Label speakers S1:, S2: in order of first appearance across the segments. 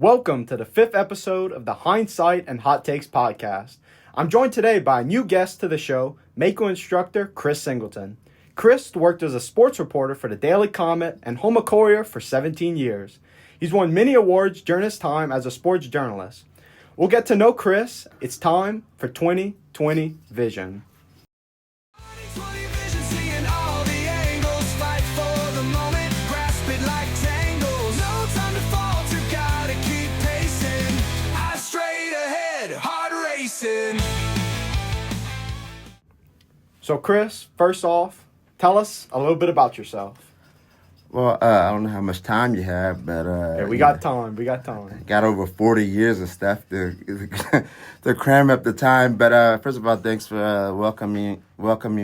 S1: Welcome to the 5th episode of the Hindsight and Hot Takes podcast. I'm joined today by a new guest to the show, Mako instructor Chris Singleton. Chris worked as a sports reporter for the Daily Comet and Houma Courier for 17 years. He's won many awards during his time as a sports journalist. We'll get to know Chris. It's time for 2020 Vision. So, Chris, first off, tell us a little bit about yourself.
S2: Well, I don't know how much time you have, but...
S1: We got time.
S2: Got over 40 years of stuff to cram up the time. But first of all, thanks for welcoming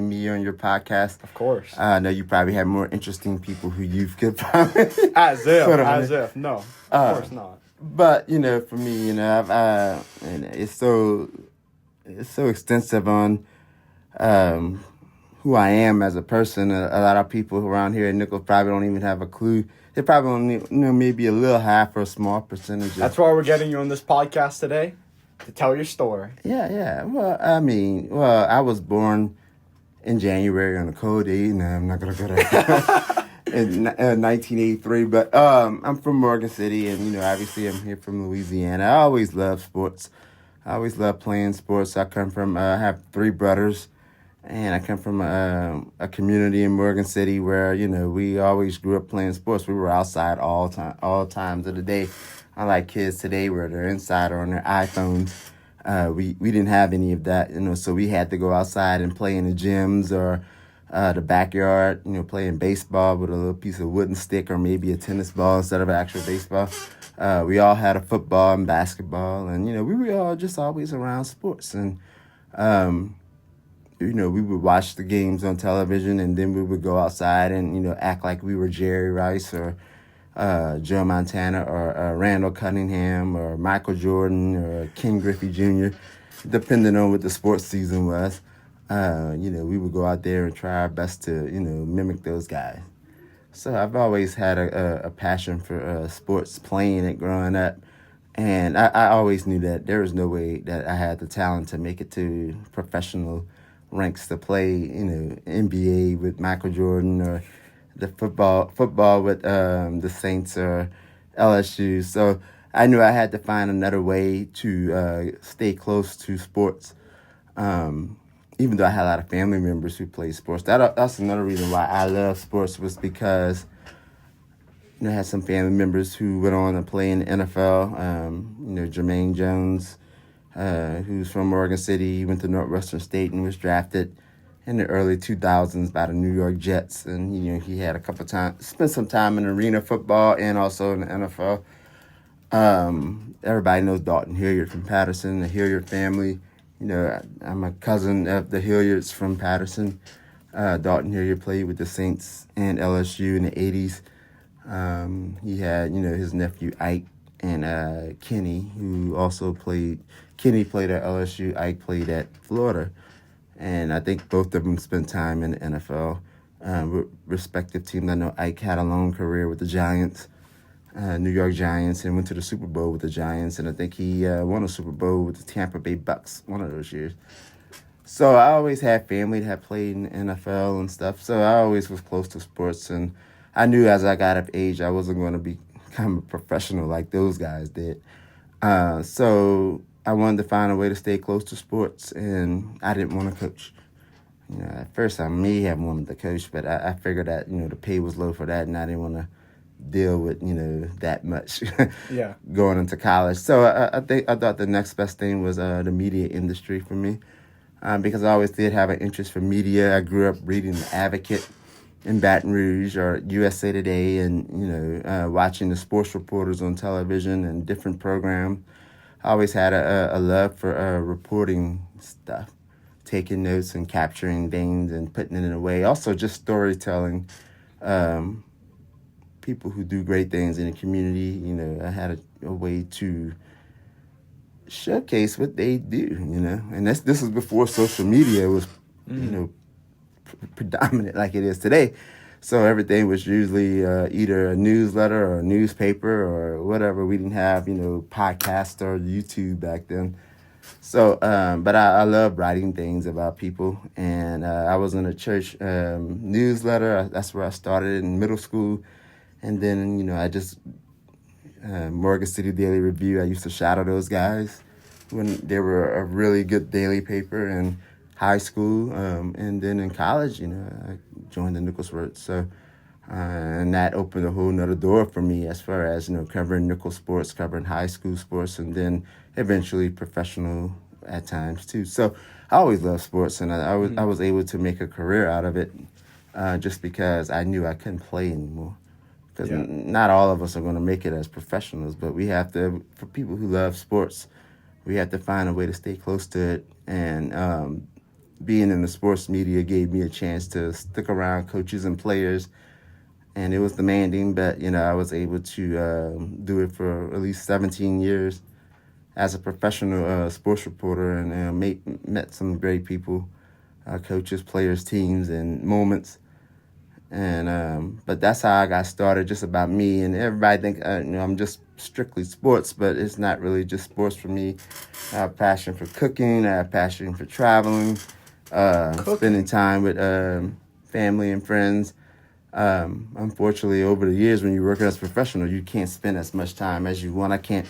S2: me on your podcast.
S1: Of course.
S2: I know you probably have more interesting people who you could probably...
S1: As if. No, of course not.
S2: But, for me, and it's so extensive on... who I am as a person. A lot of people around here at Nichols probably don't even have a clue. They probably only maybe a little half or a small percentage.
S1: That's why we're getting you on this podcast today, to tell your story.
S2: Yeah. Well, I was born in January on a cold day. No, I'm not going to go there. In 1983, but I'm from Morgan City, and obviously I'm here from Louisiana. I always loved sports. I always loved playing sports. I have 3 brothers. And I come from a community in Morgan City where, we always grew up playing sports. We were outside all times of the day. Unlike kids today where they're inside or on their iPhones. We didn't have any of that, so we had to go outside and play in the gyms or the backyard, playing baseball with a little piece of wooden stick or maybe a tennis ball instead of an actual baseball. We all had a football and basketball, and, we were all just always around sports. And, we would watch the games on television, and then we would go outside and, act like we were Jerry Rice or Joe Montana or Randall Cunningham or Michael Jordan or Ken Griffey Jr., depending on what the sports season was. We would go out there and try our best to, mimic those guys. So I've always had a passion for sports, playing it growing up. And I always knew that there was no way that I had the talent to make it to professional ranks to play, NBA with Michael Jordan or the football with the Saints or LSU. So I knew I had to find another way to stay close to sports. Even though I had a lot of family members who played sports. That's another reason why I love sports, was because I had some family members who went on to play in the NFL. Jermaine Jones, who's from Oregon City. He went to Northwestern State and was drafted in the early 2000s by the New York Jets. And, he had spent some time in arena football and also in the NFL. Everybody knows Dalton Hilliard from Patterson, the Hilliard family. I'm a cousin of the Hilliards from Patterson. Dalton Hilliard played with the Saints and LSU in the 80s. He had, his nephew Ike and Kenny, who also played. Kenny played at LSU. Ike played at Florida. And I think both of them spent time in the NFL with respective teams. I know Ike had a long career with the Giants, New York Giants, and went to the Super Bowl with the Giants. And I think he won a Super Bowl with the Tampa Bay Bucks one of those years. So I always had family that had played in the NFL and stuff. So I always was close to sports. And I knew as I got of age, I wasn't going to become a professional like those guys did. So I wanted to find a way to stay close to sports, and I didn't want to coach. At first I may have wanted to coach, but I figured that, the pay was low for that, and I didn't want to deal with, that much going into college. So I thought the next best thing was the media industry for me, because I always did have an interest for media. I grew up reading The Advocate in Baton Rouge or USA Today, and, watching the sports reporters on television and different programs. I always had a love for reporting stuff, taking notes and capturing things and putting it in a way. Also, just storytelling. People who do great things in the community, I had a way to showcase what they do, And this was before social media was, predominant like it is today. So everything was usually either a newsletter or a newspaper or whatever. We didn't have, podcast or YouTube back then. So, but I love writing things about people, and I was in a church newsletter. That's where I started in middle school, and then I just Morgan City Daily Review. I used to shadow those guys when they were a really good daily paper in high school, and then in college, I joined the Nichols World. So, and that opened a whole nother door for me as far as covering Nichols sports, covering high school sports, and then eventually professional at times too. So I always loved sports, and I was able to make a career out of it, just because I knew I couldn't play anymore. Because not all of us are going to make it as professionals, but we have to, for people who love sports, we have to find a way to stay close to it. And being in the sports media gave me a chance to stick around coaches and players. And it was demanding, but, I was able to do it for at least 17 years as a professional sports reporter, and met some great people, coaches, players, teams, and moments. And but that's how I got started, just about me. And everybody think I'm just strictly sports, but it's not really just sports for me. I have a passion for cooking. I have a passion for traveling, spending time with family and friends. Unfortunately, over the years, when you're working as a professional, you can't spend as much time as you want. I can't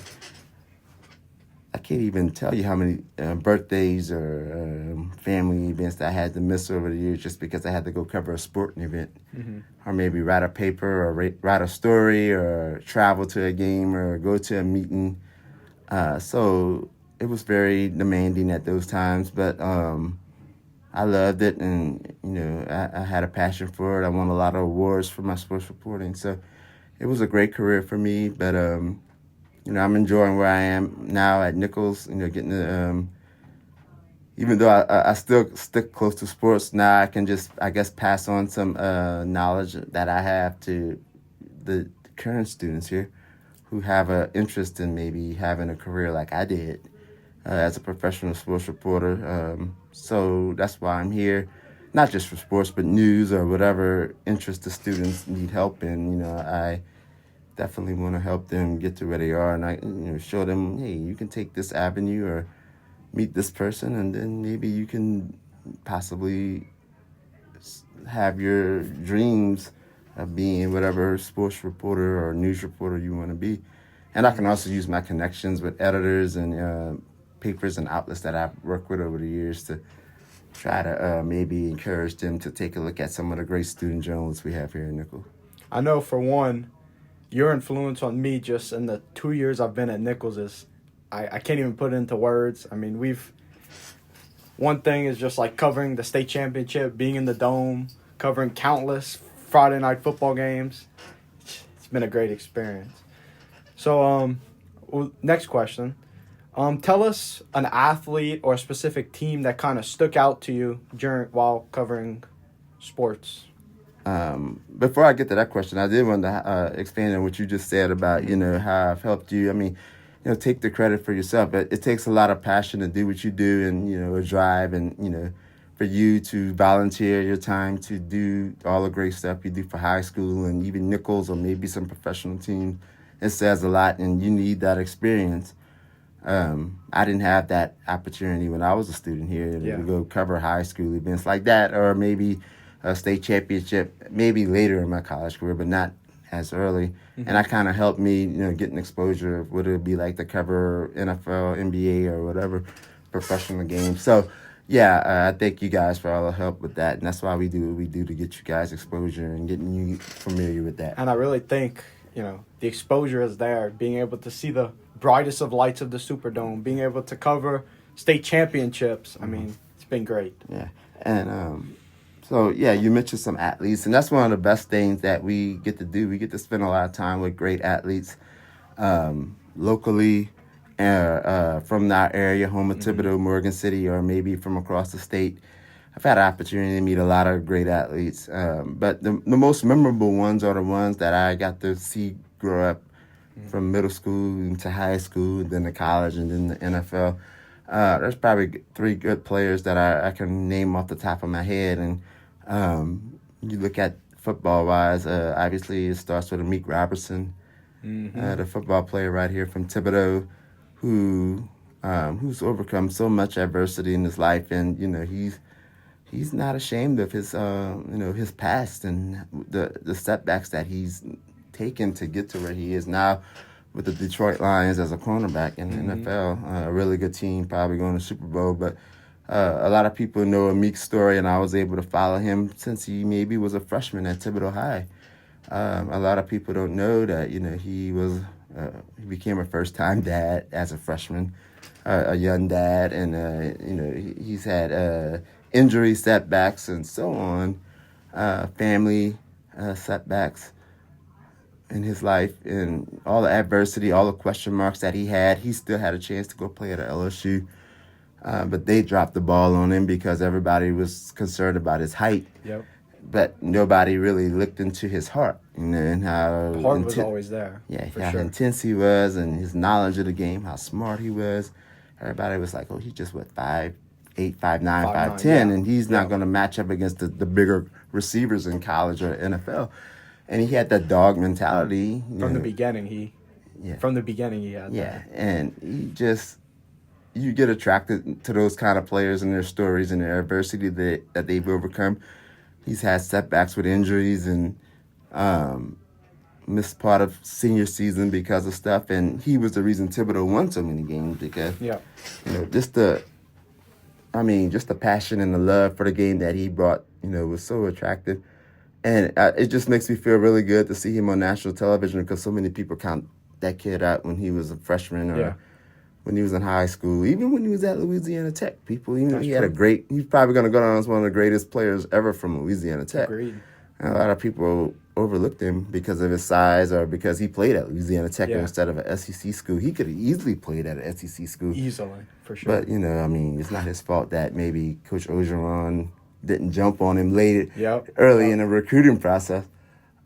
S2: even tell you how many birthdays or family events that I had to miss over the years just because I had to go cover a sporting event, or maybe write a paper or write a story or travel to a game or go to a meeting. So it was very demanding at those times, but I loved it, and I had a passion for it. I won a lot of awards for my sports reporting, so it was a great career for me. But I'm enjoying where I am now at Nichols. Getting the even though I still stick close to sports, now I can just, I guess, pass on some knowledge that I have to the current students here who have an interest in maybe having a career like I did as a professional sports reporter. So that's why I'm here, not just for sports, but news or whatever interest the students need help in. I definitely want to help them get to where they are, and I show them, hey, you can take this avenue or meet this person, and then maybe you can possibly have your dreams of being whatever sports reporter or news reporter you want to be. And I can also use my connections with editors and papers and outlets that I've worked with over the years to try to maybe encourage them to take a look at some of the great student journals we have here in Nichols.
S1: I know, for one, your influence on me just in the 2 years I've been at Nichols is, I can't even put it into words. I mean, one thing is just like covering the state championship, being in the Dome, covering countless Friday night football games. It's been a great experience. So, next question. Tell us an athlete or a specific team that kind of stuck out to you while covering sports.
S2: Before I get to that question, I did want to expand on what you just said about, how I've helped you. I mean, take the credit for yourself. But it takes a lot of passion to do what you do, and, a drive, and, for you to volunteer your time to do all the great stuff you do for high school and even Nichols or maybe some professional teams. It says a lot, and you need that experience. I didn't have that opportunity when I was a student here to go cover high school events like that, or maybe a state championship, maybe later in my college career, but not as early. Mm-hmm. And that kind of helped me, get an exposure of what it would be like to cover NFL, NBA, or whatever professional games. So, I thank you guys for all the help with that. And that's why we do what we do, to get you guys exposure and getting you familiar with that.
S1: And I really think, the exposure is there. Being able to see the brightest of lights of the Superdome, being able to cover state championships. I mean, it's been great.
S2: Yeah. And so, you mentioned some athletes, and that's one of the best things that we get to do. We get to spend a lot of time with great athletes locally, from our area, home of Thibodeau, Morgan City, or maybe from across the state. I've had an opportunity to meet a lot of great athletes, but the most memorable ones are the ones that I got to see grow up from middle school into high school, and then to college, and then the NFL. There's probably 3 good players that I can name off the top of my head, and you look at football-wise. Obviously, it starts with Amik Robertson, the football player right here from Thibodeau, who's overcome so much adversity in his life, and he's not ashamed of his his past and the setbacks that he's taken to get to where he is now with the Detroit Lions as a cornerback in the NFL. A really good team, probably going to Super Bowl, but a lot of people know Amik's story, and I was able to follow him since he maybe was a freshman at Thibodeau High. A lot of people don't know that he became a first-time dad as a freshman, a young dad, and he's had injury setbacks and so on, family setbacks in his life, and all the adversity, all the question marks that he had. He still had a chance to go play at LSU. But they dropped the ball on him because everybody was concerned about his height.
S1: Yep.
S2: But nobody really looked into his heart, and how
S1: the heart was always there.
S2: Yeah,
S1: for
S2: how
S1: sure.
S2: intense he was, and his knowledge of the game, how smart he was. Everybody was like, "Oh, he's just 5'8", 5'9", 5'10",
S1: yeah.
S2: and he's not going to match up against the bigger receivers in college or NFL." And he had that dog mentality
S1: From the beginning. He had
S2: that. And you get attracted to those kind of players and their stories and their adversity that they've overcome. He's had setbacks with injuries and missed part of senior season because of stuff, and he was the reason Thibodeau won so many games because just the passion and the love for the game that he brought was so attractive, and it just makes me feel really good to see him on national television because so many people count that kid out when he was a freshman or when he was in high school, even when he was at Louisiana Tech. People, he's probably going to go down as one of the greatest players ever from Louisiana Tech.
S1: Agreed.
S2: And a lot of people overlooked him because of his size or because he played at Louisiana Tech instead of an SEC school. He could have easily played at an SEC school.
S1: Easily, for sure.
S2: But, it's not his fault that maybe Coach Orgeron didn't jump on him early in the recruiting process.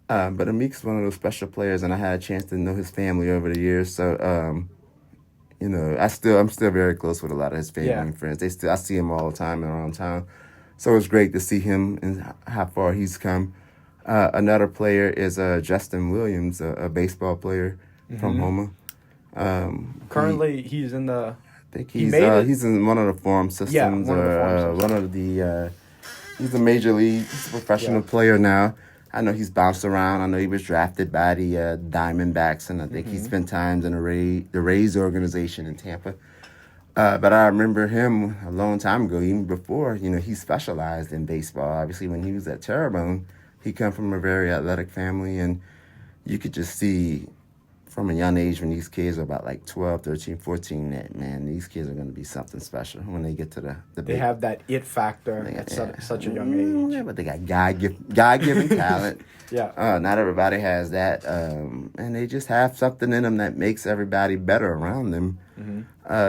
S2: But Amik's one of those special players, and I had a chance to know his family over the years. So, I'm still very close with a lot of his family and friends. I see him all the time around town. So it's great to see him and how far he's come. Another player is Justin Williams, a baseball player from Houma.
S1: Currently, he's in the.
S2: I think he's in one of the farm systems.
S1: Yeah, one of the
S2: he's a major league. He's a professional player now. I know he's bounced around. I know he was drafted by the Diamondbacks, and I think he spent time in the Rays organization in Tampa. But I remember him a long time ago, even before, he specialized in baseball. Obviously, when he was at Terrebonne, he come from a very athletic family, and you could just see from a young age when these kids are about 12, 13, 14, that, man, these kids are going to be something special when they get to the
S1: They have that it factor at such a young age.
S2: Yeah, but they got God-given talent. Not everybody has that. And they just have something in them that makes everybody better around them.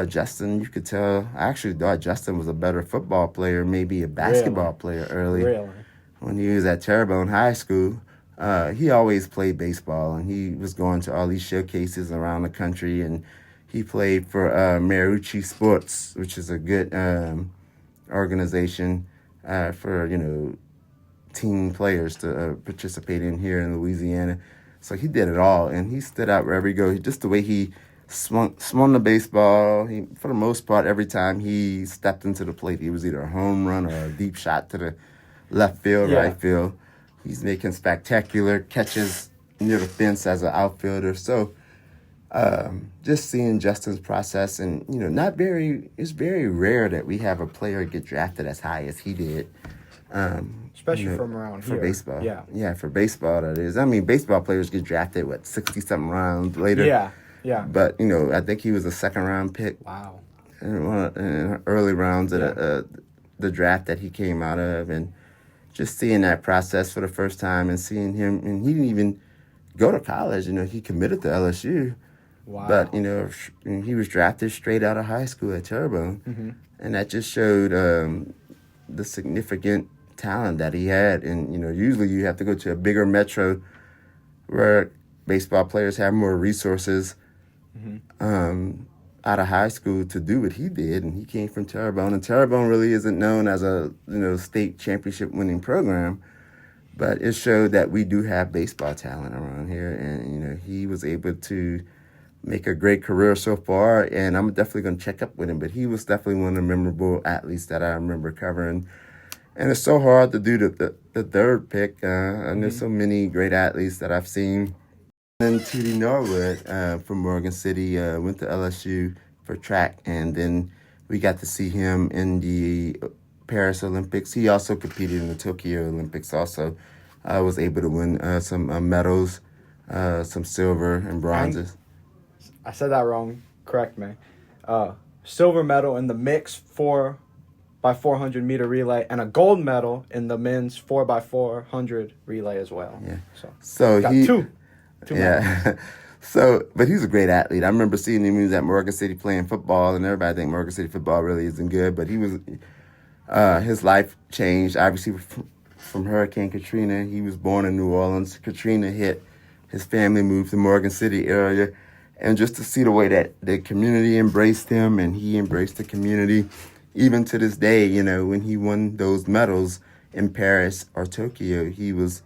S2: Justin, you could tell, I actually thought Justin was a better football player, maybe a basketball player early.
S1: Really?
S2: When he was at Terrebonne High School. He always played baseball, and he was going to all these showcases around the country, and he played for Mariucci Sports, which is a good organization for, teen players to participate in here in Louisiana. So he did it all, and he stood out wherever he go. Just the way he swung the baseball, for the most part, every time he stepped into the plate, he was either a home run or a deep shot to the left field, right field. He's making spectacular catches near the fence as an outfielder. So just seeing Justin's process, and, it's very rare that we have a player get drafted as high as he did.
S1: Especially from around
S2: for
S1: here.
S2: baseball.
S1: Yeah,
S2: for baseball, that is. I mean, baseball players get drafted, 60-something rounds later?
S1: Yeah.
S2: But, I think he was a second-round pick.
S1: Wow.
S2: In early rounds of the draft that he came out of, and just seeing that process for the first time and seeing him, and he didn't even go to college. He committed to LSU.
S1: Wow.
S2: But, he was drafted straight out of high school at Terrebonne. And that just showed the significant talent that he had. And, usually you have to go to a bigger metro where baseball players have more resources out of high school to do what he did, and he came from Terrebonne. And Terrebonne really isn't known as a state championship winning program, But it showed that we do have baseball talent around here, and he was able to make a great career so far. And I'm definitely going to check up with him. But he was definitely one of the memorable athletes that I remember covering. And it's so hard to do the third pick. And there's so many great athletes that I've seen. Then T.D. Norwood from Morgan City went to LSU for track, and then we got to see him in the Paris Olympics. He also competed in the Tokyo Olympics also. I was able to win some medals, some silver and bronzes.
S1: I said that wrong. Correct me. Silver medal in the mixed 4x400 meter relay, and a gold medal in the men's 4x400 relay as well.
S2: Yeah.
S1: So got two
S2: yeah. But he's a great athlete. I remember seeing him. He was at Morgan City playing football, and everybody think Morgan City football really isn't good. But he was, his life changed obviously from Hurricane Katrina. He was born in New Orleans. Katrina hit. His family moved to Morgan City area, and just to see the way that the community embraced him and he embraced the community, even to this day, when he won those medals in Paris or Tokyo, he was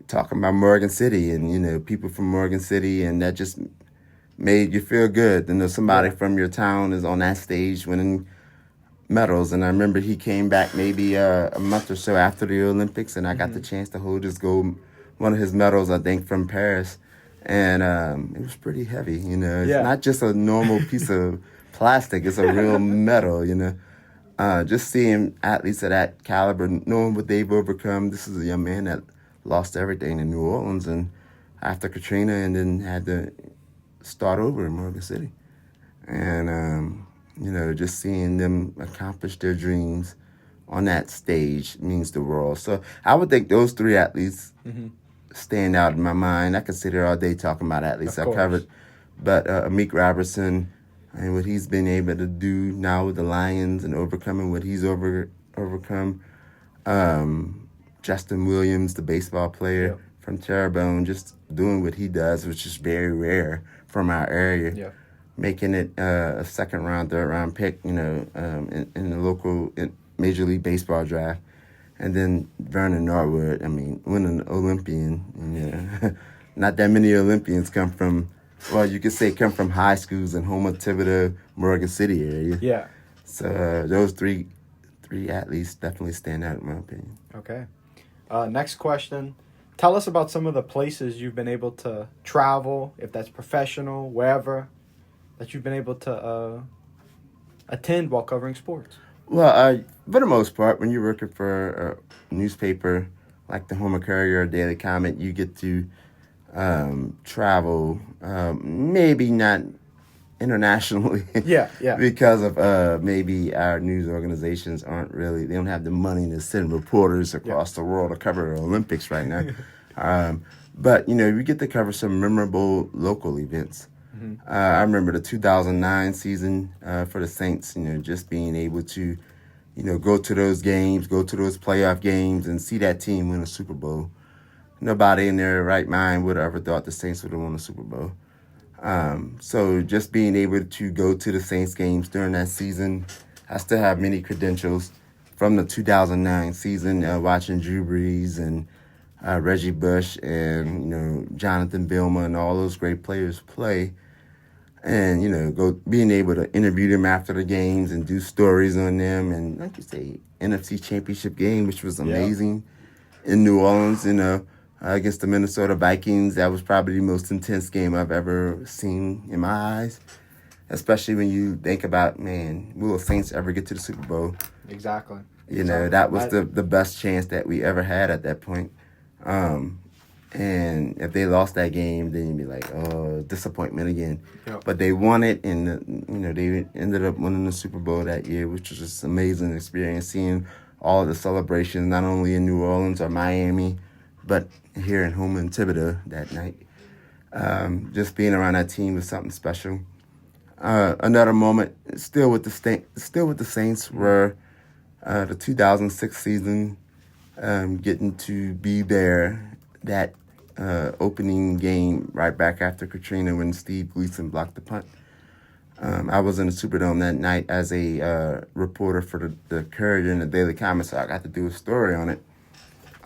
S2: talking about Morgan City and, people from Morgan City, and that just made you feel good. Somebody from your town is on that stage winning medals. And I remember he came back maybe a month or so after the Olympics, and I got the chance to hold one of his medals, I think, from Paris. And it was pretty heavy, It's not just a normal piece of plastic. It's a real medal, Just seeing athletes of that caliber, knowing what they've overcome. This is a young man that lost everything in New Orleans and after Katrina, and then had to start over in Morgan City. And, just seeing them accomplish their dreams on that stage means the world. So I would think those three athletes stand out in my mind. I could sit here all day talking about athletes I covered. But Amik Robertson and what he's been able to do now with the Lions and overcoming what he's overcome. Justin Williams, the baseball player from Terrebonne, just doing what he does, which is very rare from our area, making it a second round, third round pick, in the local Major League Baseball draft. And then Vernon Norwood, winning an Olympian. Not that many Olympians come from high schools in Houma, Thibodeau, Morgan City area.
S1: Yeah.
S2: So those three athletes definitely stand out in my opinion.
S1: Okay. Next question. Tell us about some of the places you've been able to travel, if that's professional, wherever, that you've been able to attend while covering sports.
S2: Well, for the most part, when you're working for a newspaper like the Houma Courier or Daily Comment, you get to travel, maybe not internationally.
S1: Yeah.
S2: Because of maybe our news organizations they don't have the money to send reporters across the world to cover the Olympics right now. But, we get to cover some memorable local events. I remember the 2009 season for the Saints, just being able to, go to those games, go to those playoff games and see that team win a Super Bowl. Nobody in their right mind would have ever thought the Saints would have won a Super Bowl. So just being able to go to the Saints games during that season, I still have many credentials from the 2009 season, watching Drew Brees and Reggie Bush and, Jonathan Vilma and all those great players play. And, being able to interview them after the games and do stories on them. And like you say, NFC Championship game, which was amazing in New Orleans, against the Minnesota Vikings. That was probably the most intense game I've ever seen in my eyes, especially when you think about, man, will the Saints ever get to the Super Bowl?
S1: Exactly.
S2: That was the best chance that we ever had at that point. And if they lost that game, then you'd be like, oh, disappointment again. Yep. But they won it, and, they ended up winning the Super Bowl that year, which was just an amazing experience, seeing all of the celebrations, not only in New Orleans or Miami, but here in Houma and Thibodeau that night. Just being around that team was something special. Another moment, still with the Saints, were the 2006 season, getting to be there that opening game right back after Katrina when Steve Gleason blocked the punt. I was in the Superdome that night as a reporter for the Courier and the Daily Comment, so I got to do a story on it.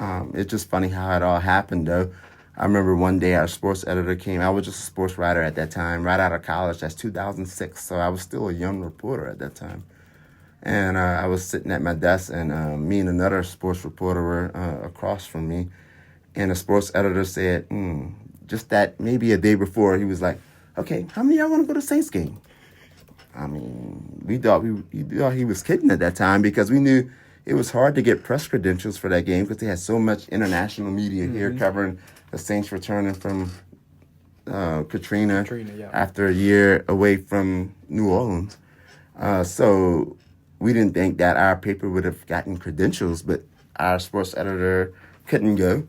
S2: It's just funny how it all happened, though. I remember one day our sports editor came. I was just a sports writer at that time, right out of college. That's 2006, so I was still a young reporter at that time. And I was sitting at my desk, and me and another sports reporter were across from me. And the sports editor said, just that maybe a day before, he was like, okay, how many of y'all want to go to Saints game? I mean, we thought he was kidding at that time because we knew it was hard to get press credentials for that game because they had so much international media here covering the Saints returning from Katrina after a year away from New Orleans. So we didn't think that our paper would have gotten credentials, but our sports editor couldn't go.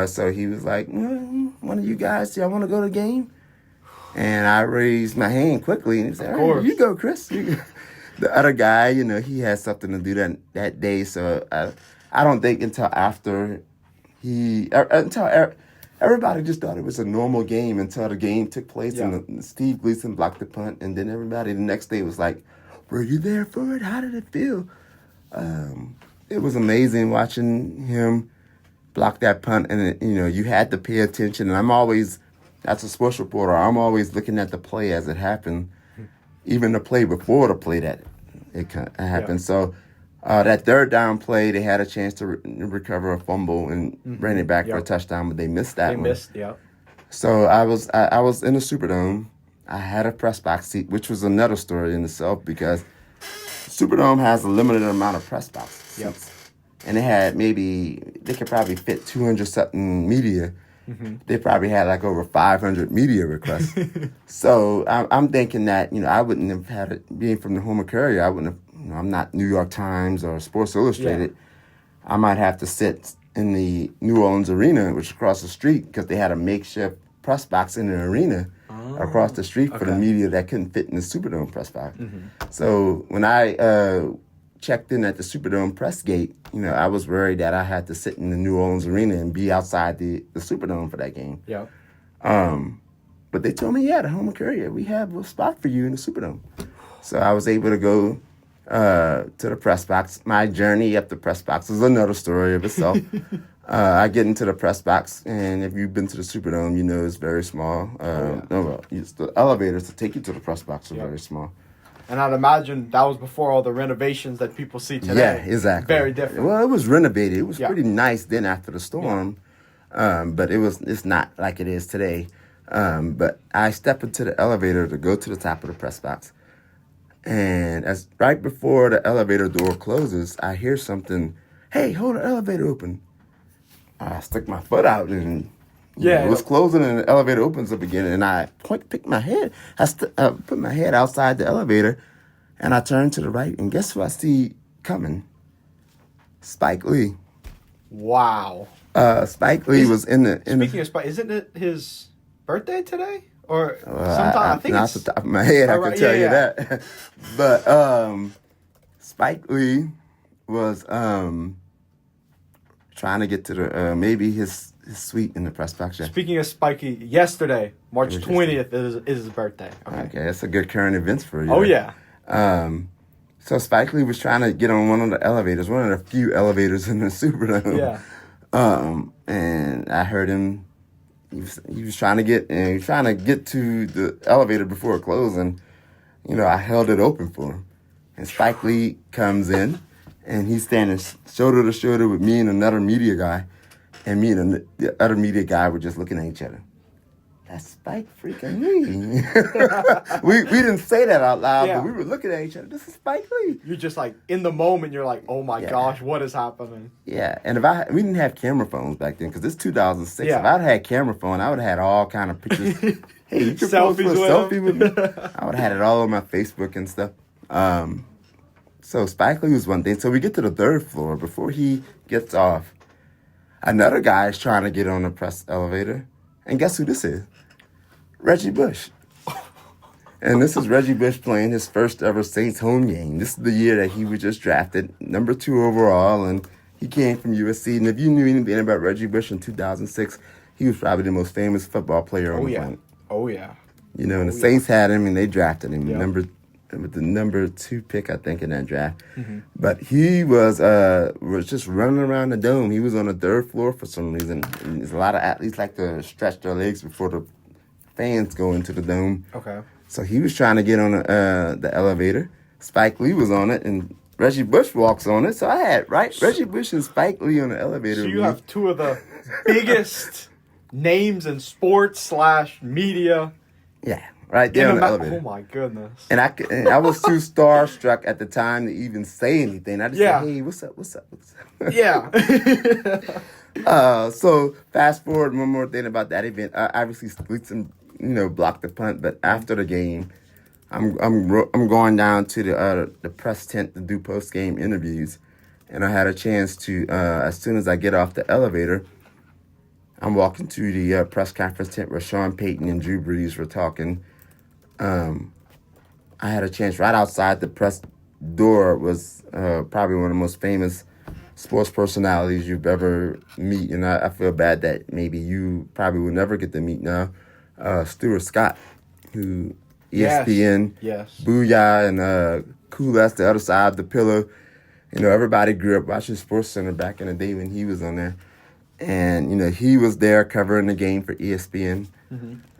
S2: So he was like, one of you guys, y'all want to go to the game? And I raised my hand quickly, and he said, all right, you go, Chris. You go. The other guy, he had something to do that day, so I don't think until after everybody just thought it was a normal game until the game took place, and Steve Gleason blocked the punt, and then everybody the next day was like, were you there for it? How did it feel? It was amazing watching him block that punt, and you had to pay attention, and I'm always... As a sports reporter, I'm always looking at the play as it happened, even the play before the play that it happened. Yeah. So that third down play, they had a chance to recover a fumble and ran it back for a touchdown, but they missed that one. So I was in the Superdome. I had a press box seat, which was another story in itself because Superdome has a limited amount of press box seats. And they could probably fit 200-something media. They probably had like over 500 media requests. So I'm thinking that, I wouldn't have had it, being from the home carrier, I wouldn't have, I'm not New York Times or Sports Illustrated. Yeah. I might have to sit in the New Orleans arena, which is across the street, because they had a makeshift press box in the arena across the street for the media that couldn't fit in the Superdome press box. So when I checked in at the Superdome press gate, I was worried that I had to sit in the New Orleans arena and be outside the Superdome for that game. Yeah. But they told me, the home carrier, we have a spot for you in the Superdome. So I was able to go to the press box. My journey up the press box is another story of itself. I get into the press box, and if you've been to the Superdome, it's very small. The elevators to take you to the press box are very small.
S1: And I'd imagine that was before all the renovations that people see today.
S2: Yeah, exactly.
S1: Very different.
S2: Well, it was renovated. It was pretty nice then after the storm, but it's not like it is today. But I step into the elevator to go to the top of the press box. And as right before the elevator door closes, I hear something, hey, hold the elevator open. I stick my foot out and... it was closing and the elevator opens up again, and I pick my head. I put my head outside the elevator, and I turn to the right, and guess who I see coming? Spike Lee.
S1: Wow.
S2: Spike Lee was in the...
S1: Speaking of Spike, isn't it his birthday today? Or sometime? I think
S2: it's... Off the top of my head, I can tell you that. But Spike Lee was trying to get to the... maybe his suite in the press box.
S1: Speaking of Spikey, yesterday, March 20th is his birthday.
S2: Okay, that's a good current events for you.
S1: Oh, yeah.
S2: So Spike Lee was trying to get on one of the elevators, one of the few elevators in the Superdome. Yeah. And I heard him. He was trying to get to the elevator before it closed, and I held it open for him. And Spike Lee comes in, and he's standing shoulder to shoulder with me and another media guy. And me and the other media guy were just looking at each other. That's Spike freaking Lee. we didn't say that out loud, but we were looking at each other. This is Spike Lee.
S1: You're just like, in the moment, you're like, oh my gosh, what is happening?
S2: Yeah, and we didn't have camera phones back then, because it's 2006. Yeah. If I'd had camera phone, I would have had all kind of pictures. Hey, you can selfie with me. I would have had it all on my Facebook and stuff. So Spike Lee was one thing. So we get to the third floor. Before he gets off, another guy is trying to get on the press elevator. And guess who this is? Reggie Bush. And this is Reggie Bush playing his first ever Saints home game. This is the year that he was just drafted, number 2 overall, and he came from USC. And if you knew anything about Reggie Bush in 2006, he was probably the most famous football player on the planet.
S1: Oh, yeah.
S2: And the Saints had him, and they drafted him, number with the number 2 pick, I think, in that draft. But he was just running around the dome. He was on the 3rd floor for some reason. And there's a lot of athletes like to stretch their legs before the fans go into the dome.
S1: Okay.
S2: So he was trying to get on the elevator. Spike Lee was on it, and Reggie Bush walks on it. So I had Reggie Bush and Spike Lee on the elevator.
S1: So you have two of the biggest names in sports / media.
S2: Yeah, right there on the elevator.
S1: Oh my goodness!
S2: And I was too starstruck at the time to even say anything. I just said, "Hey, what's up? What's up? What's up?"
S1: Yeah.
S2: So fast forward, one more thing about that event. Obviously, Singleton, blocked the punt, but after the game, I'm going down to the press tent to do post game interviews, and I had a chance to as soon as I get off the elevator, I'm walking to the press conference tent where Sean Payton and Drew Brees were talking. I had a chance right outside the press door was probably one of the most famous sports personalities you've ever meet, and I feel bad that maybe you probably will never get to meet now. Stuart Scott, who ESPN, Booyah, and Cool as the Other Side of the Pillow. Everybody grew up watching SportsCenter back in the day when he was on there. And, he was there covering the game for ESPN.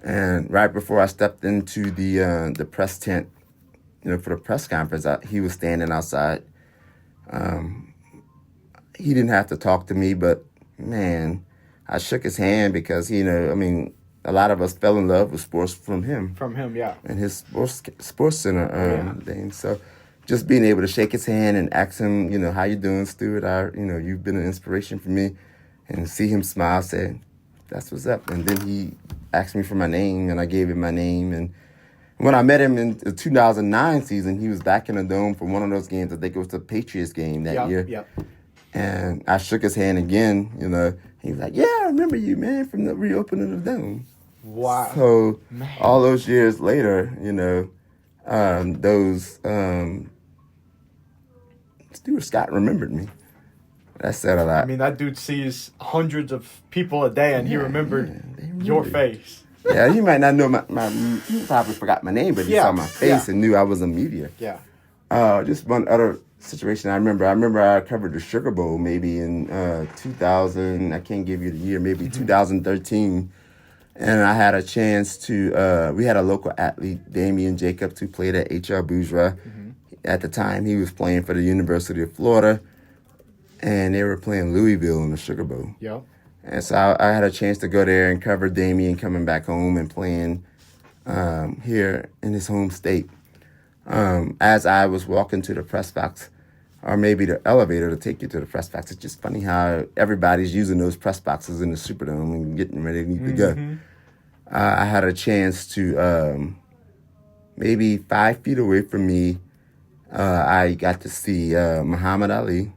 S2: And right before I stepped into the press tent, for the press conference, he was standing outside. He didn't have to talk to me, but, man, I shook his hand because, a lot of us fell in love with sports from him.
S1: From him, yeah.
S2: And his SportsCenter thing. So just being able to shake his hand and ask him, how you doing, Stuart? You've been an inspiration for me. And see him smile, say, that's what's up. And then he asked me for my name, and I gave him my name. And when I met him in the 2009 season, he was back in the dome for one of those games. I think it was the Patriots game that year. Yep. And I shook his hand again, He was like, yeah, I remember you, man, from the reopening of the dome.
S1: Wow.
S2: So all those years later, Stuart Scott remembered me. That said a lot.
S1: That dude sees hundreds of people a day, and he remembered your face.
S2: Yeah, he might not know he probably forgot my name, but he saw my face and knew I was in media.
S1: Yeah.
S2: Just one other situation I remember. I covered the Sugar Bowl maybe in 2000. I can't give you the year, maybe 2013. And I had a chance to, we had a local athlete, Damian Jacobs, who played at H.L. Bourgeois. At the time, he was playing for the University of Florida. And they were playing Louisville in the Sugar Bowl.
S1: Yep.
S2: And so I had a chance to go there and cover Damian coming back home and playing here in his home state. As I was walking to the press box, or maybe the elevator to take you to the press box, it's just funny how everybody's using those press boxes in the Superdome and getting ready to go. I had a chance to, maybe 5 feet away from me, I got to see Muhammad Ali.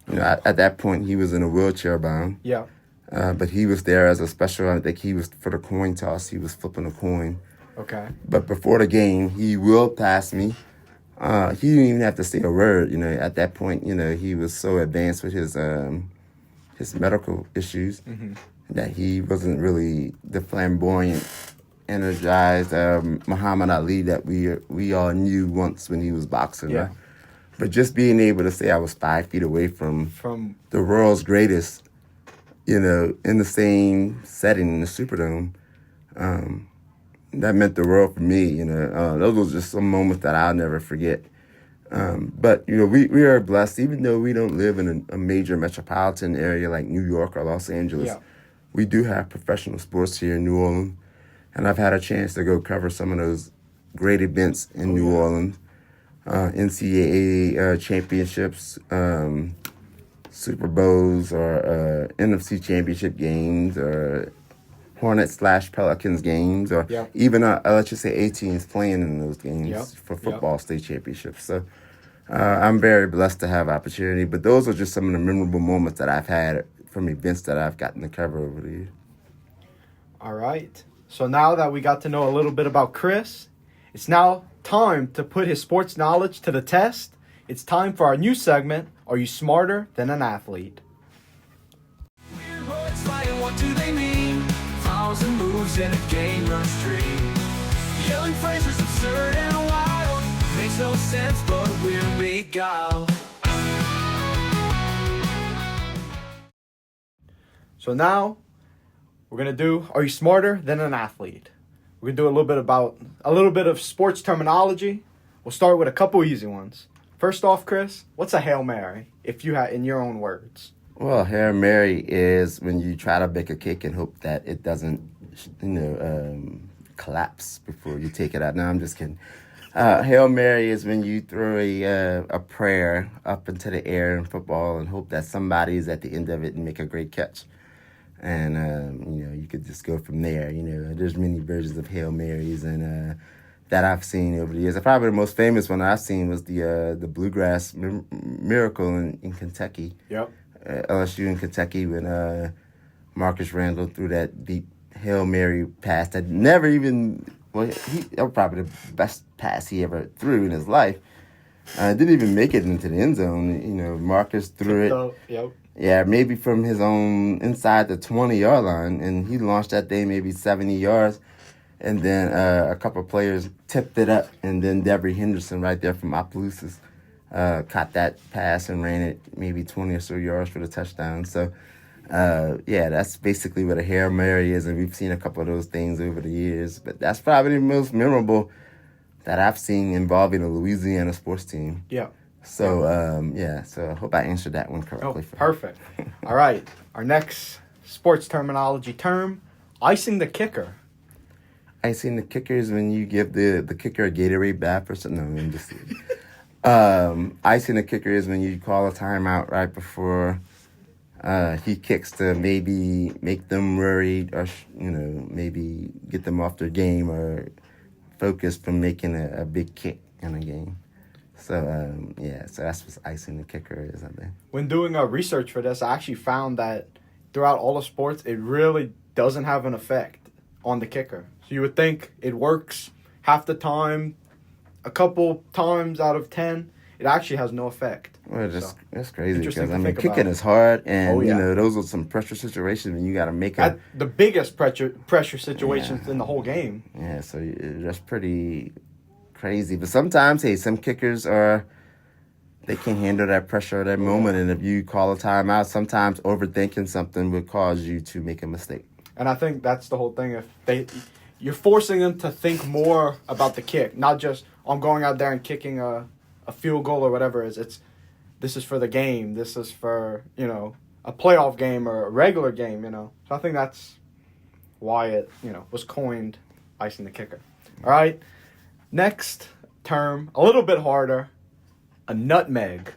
S2: At that point, he was in a wheelchair bound. Yeah. But he was there as a special, I think he was for the coin toss. He was flipping a coin. Okay. But before the game, he wheeled past me. He didn't even have to say a word. At that point, he was so advanced with his medical issues that he wasn't really the flamboyant, energized Muhammad Ali that we all knew once when he was boxing. Yeah. Right? But just being able to say I was 5 feet away from the world's greatest, in the same setting in the Superdome, that meant the world for me. Those were just some moments that I'll never forget. But we are blessed, even though we don't live in a major metropolitan area like New York or Los Angeles. Yeah. We do have professional sports here in New Orleans, and I've had a chance to go cover some of those great events in New Orleans. NCAA championships, Super Bowls, or NFC championship games, or Hornets/Pelicans games, or even let's just say A-teams playing in those games for football state championships. So I'm very blessed to have opportunity. But those are just some of the memorable moments that I've had from events that I've gotten to cover over the years. All
S1: right. So now that we got to know a little bit about Chris, it's now time to put his sports knowledge to the test. It's time for our new segment, Are You Smarter Than an Athlete?
S3: Weird words flying, what do they mean? 1,000 moves in a game run street. Yelling phrases absurd and wild. makes no sense, but we're beguiled.
S1: So now we're gonna do Are You Smarter Than an Athlete? We're gonna do a little bit of sports terminology. We'll start with a couple easy ones. First off, Chris, what's a Hail Mary? If you had in your own words.
S2: Well, Hail Mary is when you try to bake a cake and hope that it doesn't, collapse before you take it out. No, I'm just kidding. Hail Mary is when you throw a prayer up into the air in football and hope that somebody is at the end of it and make a great catch. And, you could just go from there. There's many versions of Hail Marys and that I've seen over the years. Probably the most famous one I've seen was the Bluegrass Miracle in Kentucky.
S1: Yep.
S2: LSU in Kentucky when Marcus Randall threw that deep Hail Mary pass that never even, that was probably the best pass he ever threw in his life. Didn't even make it into the end zone. Marcus threw it.
S1: Yep.
S2: Yeah, maybe from his own inside the 20-yard line, and he launched that day maybe 70 yards. And then a couple of players tipped it up, and then Devery Henderson right there from Opelousas caught that pass and ran it maybe 20 or so yards for the touchdown. So, that's basically what a Hail Mary is, and we've seen a couple of those things over the years. But that's probably the most memorable that I've seen involving a Louisiana sports team.
S1: Yeah.
S2: So, so I hope I answered that one correctly.
S1: Perfect. All right. Our next sports terminology term, icing the kicker.
S2: Icing the kicker is when you give the kicker a Gatorade bath or something. No, I'm just icing the kicker is when you call a timeout right before he kicks to maybe make them worried or, maybe get them off their game or focus from making a big kick in a game. So, so that's what icing the kicker is, I think.
S1: When doing research for this, I actually found that throughout all the sports, it really doesn't have an effect on the kicker. So you would think it works half the time, a couple times out of 10. It actually has no effect.
S2: Well, that's crazy because,
S1: kicking
S2: is hard, and, those are some pressure situations when you got to make
S1: the biggest pressure situations in the whole game.
S2: Yeah, so that's pretty crazy. But sometimes, some kickers they can't handle that pressure at that moment, and if you call a timeout, sometimes overthinking something would cause you to make a mistake.
S1: And I think that's the whole thing. You're forcing them to think more about the kick, not just, I'm going out there and kicking a field goal or whatever it is. This is for the game. This is for, a playoff game or a regular game, So I think that's why it, was coined icing the kicker. All right. Next term, a little bit harder, a nutmeg.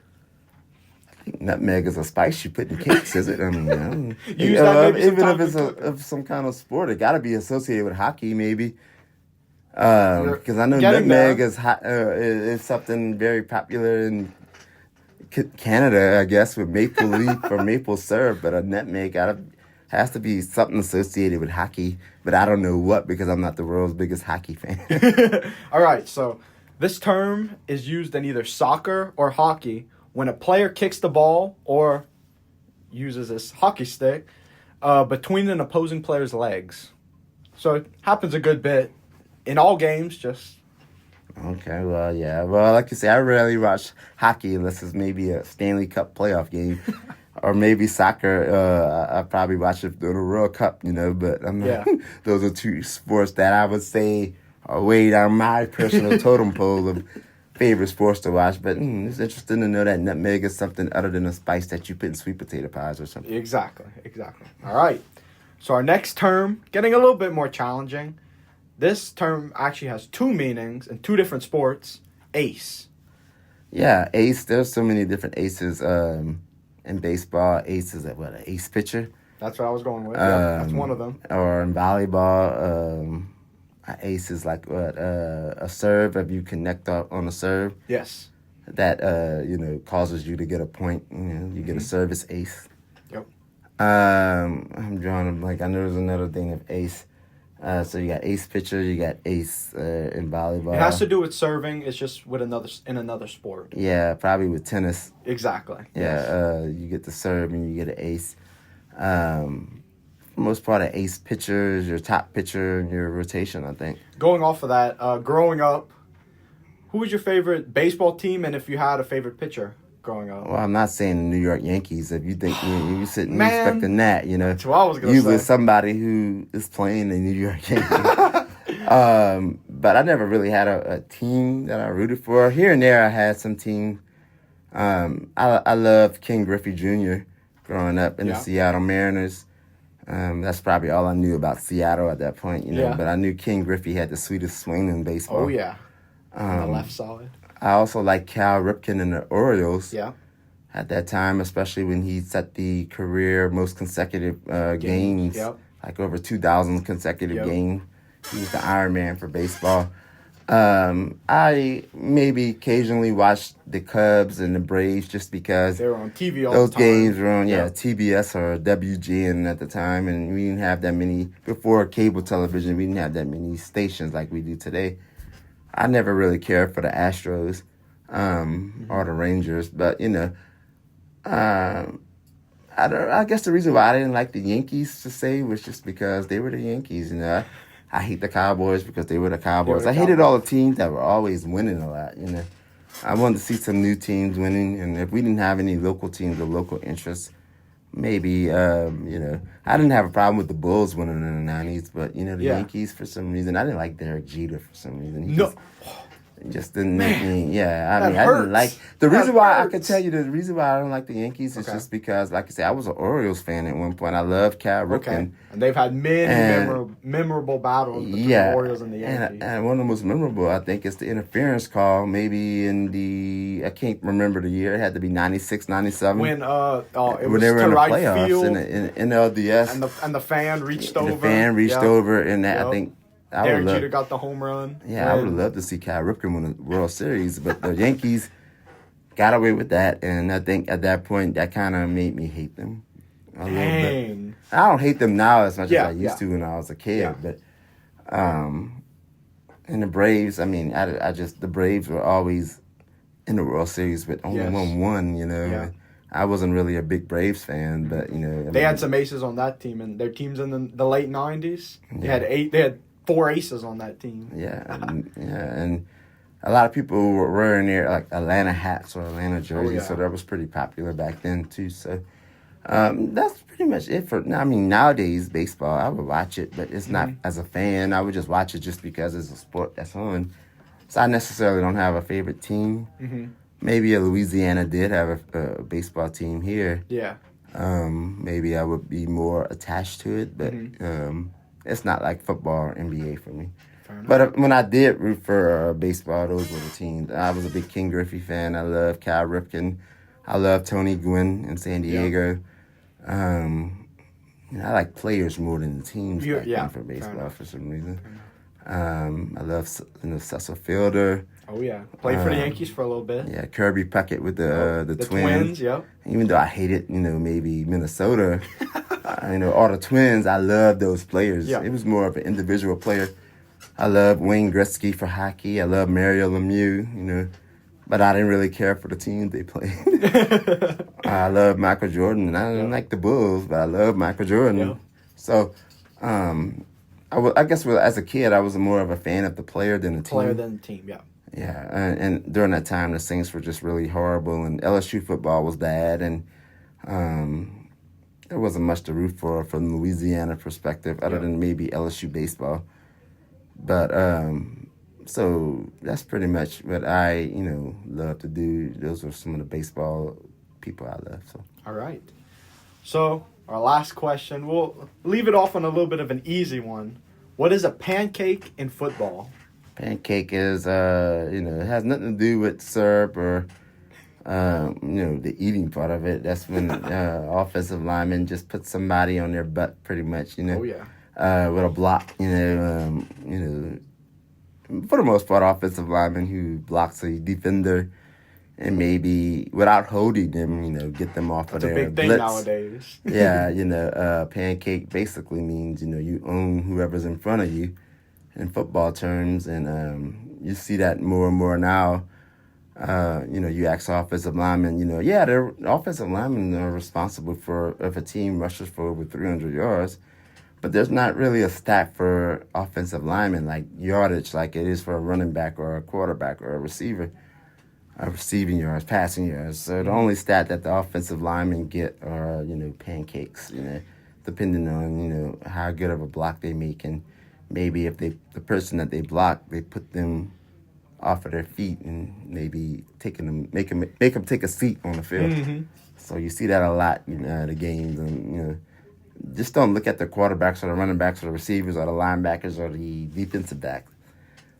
S2: I think nutmeg is a spice you put in cakes, is it? I mean,
S1: even
S2: if it's of some kind of sport, it got to be associated with hockey, maybe. Because I know nutmeg is something very popular in Canada, I guess, with maple leaf or maple syrup. But a nutmeg has to be something associated with hockey. But I don't know what because I'm not the world's biggest hockey fan.
S1: All right, so this term is used in either soccer or hockey when a player kicks the ball or uses this hockey stick between an opposing player's legs. So it happens a good bit in all games, just...
S2: Okay, well, yeah. Well, like you say, I rarely watch hockey unless it's maybe a Stanley Cup playoff game. Or maybe soccer. I probably watch it during the World Cup, but I'm not, those are two sports that I would say are way down my personal totem pole of favorite sports to watch. But it's interesting to know that nutmeg is something other than a spice that you put in sweet potato pies or something.
S1: Exactly. All right. So our next term, getting a little bit more challenging. This term actually has two meanings in two different sports. Ace.
S2: Yeah, ace. There's so many different aces. In baseball, ace is an ace pitcher.
S1: That's what I was going with. That's one of them.
S2: Or in volleyball, an ace is like a serve if you connect on a serve.
S1: Yes.
S2: That causes you to get a point. You get a service ace.
S1: Yep.
S2: I'm drawing a blank. I know there's another thing of ace. So you got ace pitcher, you got ace in volleyball.
S1: It has to do with serving. It's just with another sport.
S2: Yeah, probably with tennis.
S1: Exactly.
S2: Yeah, yes. You get the serve and you get an ace. For the most part, an ace pitcher is your top pitcher in your rotation, I think.
S1: Going off of that, growing up, Who was your favorite baseball team, and if you had a favorite pitcher growing up?
S2: Well, I'm not saying the New York Yankees. If you think you sitting
S1: Man,
S2: expecting that, you know,
S1: that's what I was gonna
S2: you
S1: say.
S2: with somebody who is playing the New York Yankees. But I never really had a team that I rooted for. Here and there, I had some team. I loved Ken Griffey Jr. growing up in the Seattle Mariners. That's probably all I knew about Seattle at that point, you know.
S1: Yeah.
S2: But I knew Ken Griffey had the sweetest swing in baseball.
S1: Oh yeah, on the left side.
S2: I also liked Cal Ripken in the Orioles.
S1: Yeah.
S2: At that time, especially when he set the career most consecutive games,
S1: Yep.
S2: like over 2,000 consecutive
S1: Yep.
S2: games. He was the Iron Man for baseball. I maybe occasionally watched the Cubs and the Braves just because
S1: They were on TV all
S2: those
S1: the time.
S2: games were on
S1: Yep.
S2: TBS or WGN at the time, and we didn't have that many before cable television. We didn't have that many stations like we do today. I never really cared for the Astros or the Rangers, but you know, I guess the reason why I didn't like the Yankees to say was just because they were the Yankees. You know, I hate the Cowboys because they were the Cowboys.
S1: the
S2: I hated all the teams that were always winning a lot. You know, I wanted to see some new teams winning, and if we didn't have any local teams of local interest, maybe you know, I didn't have a problem with the Bulls winning in the '90s, but you know, the Yankees for some reason I didn't like Derek Jeter for some reason. He just didn't make me. Yeah, I mean, I didn't like the reason why I could tell you the reason why I don't like the Yankees is just because, like I said, I was an Orioles fan at one point. I loved Cal Ripken.
S1: Okay. And they've had many memorable battles between the Orioles and the Yankees.
S2: And one of the most memorable, I think, is the interference call. Maybe in I can't remember the year. It had to be 96, 97.
S1: When it
S2: when
S1: was
S2: they were
S1: to
S2: in the
S1: right
S2: playoffs
S1: field,
S2: in NLDS,
S1: and the fan reached over.
S2: The fan reached over, and that I think.
S1: Derek Jeter got the home run.
S2: Yeah, I would have loved to see Cal Ripken win the World Series, but the Yankees got away with that, and I think at that point that kind of made me hate them a little bit. I don't hate them now as much as I used to when I was a kid, but and the Braves, I mean, I just the Braves were always in the World Series with only one, you know.
S1: Yeah.
S2: I wasn't really a big Braves fan, but you know,
S1: they had some aces on that team, and their teams in the late '90s. They had 4 aces on that team.
S2: And a lot of people were wearing their like Atlanta hats or Atlanta jerseys, so that was pretty popular back then too. So that's pretty much it for. I mean, nowadays baseball, I would watch it, but it's not as a fan. I would just watch it just because it's a sport that's on. So I necessarily don't have a favorite team. Maybe Louisiana did have a baseball team here.
S1: Yeah.
S2: Maybe I would be more attached to it, but it's not like football or NBA for me. But when I did root for baseball, those were the teams. I was a big Ken Griffey fan. I love Cal Ripken. I love Tony Gwynn in San Diego. You know, I like players more than the teams back then for baseball for some reason. I love Cecil Fielder.
S1: Oh yeah, played for the Yankees for a little bit.
S2: Yeah, Kirby Puckett with the Twins. Even though I hated, you know, maybe Minnesota, you know, all the Twins, I love those players.
S1: Yeah.
S2: It was more of an individual player. I love Wayne Gretzky for hockey. I love Mario Lemieux, you know, but I didn't really care for the team they played. I love Michael Jordan. I didn't like the Bulls, but I love Michael Jordan.
S1: Yeah.
S2: So, I guess as a kid, I was more of a fan of the player than the team.
S1: Yeah.
S2: Yeah, and during that time, the Saints were just really horrible, and LSU football was bad, and there wasn't much to root for from the Louisiana perspective, other than maybe LSU baseball. But so that's pretty much what I, you know, love to do. Those are some of the baseball people I love. So.
S1: All right. So our last question, we'll leave it off on a little bit of an easy one. What is a pancake in football?
S2: Pancake is, you know, it has nothing to do with syrup or, you know, the eating part of it. That's when offensive linemen just put somebody on their butt, pretty much, you know.
S1: Oh, yeah.
S2: With a block, you know, for the most part, offensive lineman who blocks a defender and maybe without holding them, you know, get them off of their
S1: That's a big thing
S2: blitz.
S1: nowadays.
S2: Yeah, you know, pancake basically means, you know, you own whoever's in front of you in football terms, and you see that more and more now. You know, you ask offensive linemen, you know, the offensive linemen are responsible for if a team rushes for over 300 yards. But there's not really a stat for offensive linemen like yardage, like it is for a running back or a quarterback or a receiver. Receiving yards, passing yards. So the only stat that the offensive linemen get are, pancakes, depending on, how good of a block they make. And maybe if the person that they block, they put them off of their feet and maybe make them take a seat on the field.
S1: Mm-hmm.
S2: So you see that a lot in the games. And, just don't look at the quarterbacks or the running backs or the receivers or the linebackers or the defensive backs.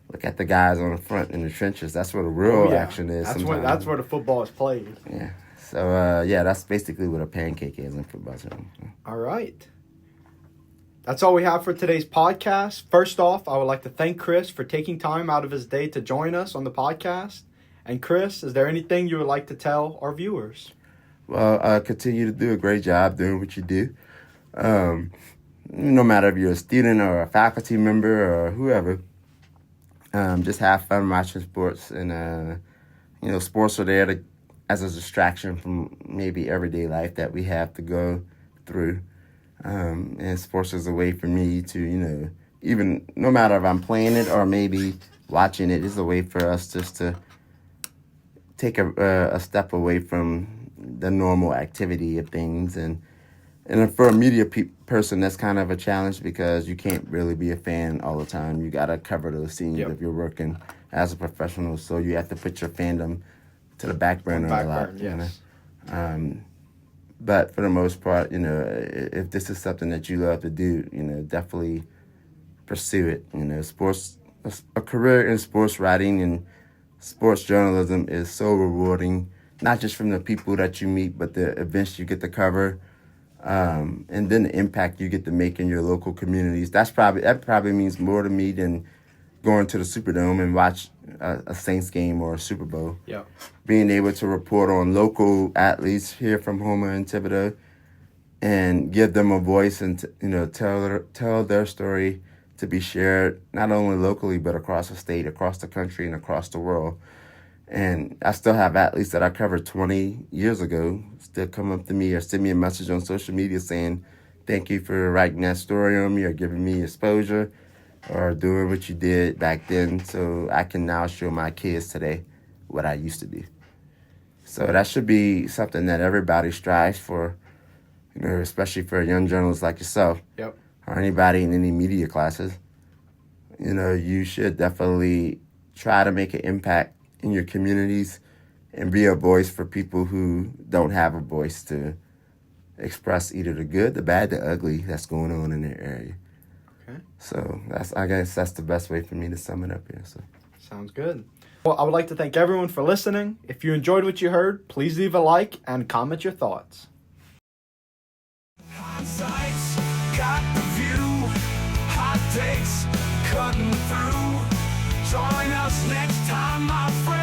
S2: Look at the guys on the front in the trenches. That's where the real action is.
S1: That's where the football is played.
S2: Yeah. So, that's basically what a pancake is in football.
S1: All right. That's all we have for today's podcast. First off, I would like to thank Chris for taking time out of his day to join us on the podcast. And Chris, is there anything you would like to tell our viewers?
S2: Well, continue to do a great job doing what you do. No matter if you're a student or a faculty member or whoever. Just have fun watching sports, and sports are there as a distraction from maybe everyday life that we have to go through. And sports is a way for me to, even no matter if I'm playing it or maybe watching it, it's a way for us just to take a step away from the normal activity of things. And for a media person, that's kind of a challenge because you can't really be a fan all the time. You got to cover those scenes if you're working as a professional. So you have to put your fandom to the back burner a lot.
S1: Yes.
S2: But for the most part, if this is something that you love to do, definitely pursue it. A career in sports writing and sports journalism is so rewarding, not just from the people that you meet, but the events you get to cover. And then the impact you get to make in your local communities. That probably means more to me than going to the Superdome and watch a Saints game or a Super Bowl.
S1: Yeah.
S2: Being able to report on local athletes here from Homer and Thibodeau and give them a voice and tell their story to be shared not only locally but across the state, across the country, and across the world. And I still have athletes that I covered 20 years ago still come up to me or send me a message on social media saying, thank you for writing that story on me or giving me exposure or doing what you did back then so I can now show my kids today what I used to do. So that should be something that everybody strives for, especially for a young journalist like yourself or anybody in any media classes. You should definitely try to make an impact in your communities and be a voice for people who don't have a voice to express either the good, the bad, the ugly that's going on in their area. Okay. So I guess that's the best way for me to sum it up here. So
S1: sounds good. Well, I would like to thank everyone for listening. If you enjoyed what you heard, please leave a like and comment your thoughts.
S3: Hindsight's got the view, hot takes cutting through. Join us next time, my friend.